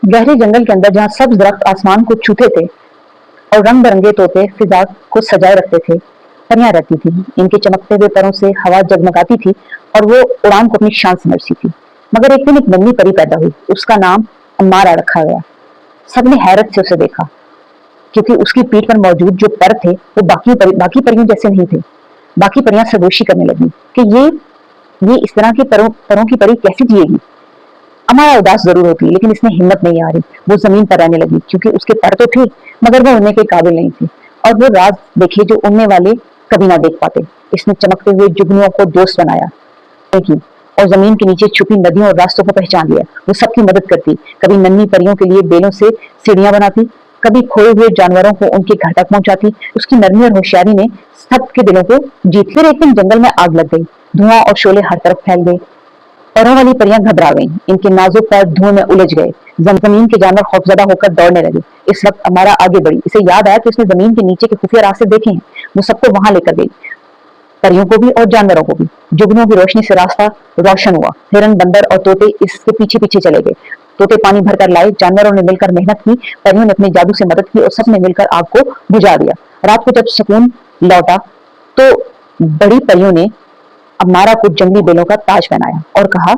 गहरे जंगल के अंदर जहाँ सब दरख्त आसमान को छूते थे और रंग बिरंगे तोते फिजा को सजाए रखते थे, परियां रहती थी। इनके चमकते हुए परों से हवा जगमगाती थी और वो उड़ान को अपनी शान समझती थी। मगर एक दिन एक नन्ही परी पैदा हुई, उसका नाम अम्मारा रखा गया। सबने हैरत से उसे देखा, क्योंकि उसकी पीठ पर मौजूद जो पर थे वो बाकी परियों जैसे नहीं थे। बाकी परियां सरगोशी करने लगी कि ये इस तरह के परों की परी कैसे जिएगी। हमारा उदास जरूर होती, लेकिन इसमें हिम्मत नहीं आ रही। वो जमीन पर रहने लगी, क्योंकि उसके पर तो थे, मगर वो उड़ने के काबिल नहीं थे। और वो राज देखे जो उड़ने वाले कभी ना देख पाते। इसने चमकते हुए जुगनुओं को दोस्त बनाया की और जमीन के नीचे छुपी नदियों और रास्तों को पहचान लिया। वो सबकी मदद करती, कभी नन्ही परियों के लिए बेलों से सीढ़ियां बनाती, कभी खोए हुए जानवरों को उनके घर तक पहुंचाती। उसकी नरमी और होशियारी ने सबके दिलों को जीत। फिर एक दिन जंगल में आग लग गई, धुआं और शोले हर तरफ फैल गए। पैरों वाली परियां घबरा गईं, इनके नाजुक पैर धुएं में उलझ गए। जमीन के जानवर खौफजदा होकर दौड़ने लगे। इस वक्त हमारा आगे बढ़ी, इसे याद आया कि उसने जमीन के नीचे के खुफिया रास्ते देखे हैं। वो सबको वहां लेकर गई, परियों को भी और जानवरों को भी। जुगनुओं की रोशनी से रास्ता रोशन हुआ। हिरन, बंदर और तोते इसके पीछे पीछे चले गए। तोते पानी भरकर लाए, जानवरों ने मिलकर मेहनत की, परियों ने अपने जादू से मदद की और सबने मिलकर आग को बुझा दिया। रात को जब सुकून लौटा तो बड़ी परियों ने अम्मारा को जंगली बेलों का ताज पहनाया और कहा,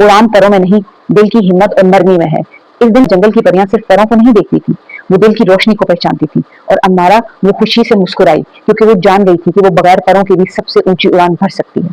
उड़ान पैरों में नहीं, दिल की हिम्मत और नरमी में है। इस दिन जंगल की परियां सिर्फ पैरों को नहीं देखती थी, वो दिल की रोशनी को पहचानती थी। और अम्मारा वो खुशी से मुस्कुराई, क्योंकि वो जान गई थी कि वो बगैर पैरों के भी सबसे ऊंची उड़ान भर सकती है।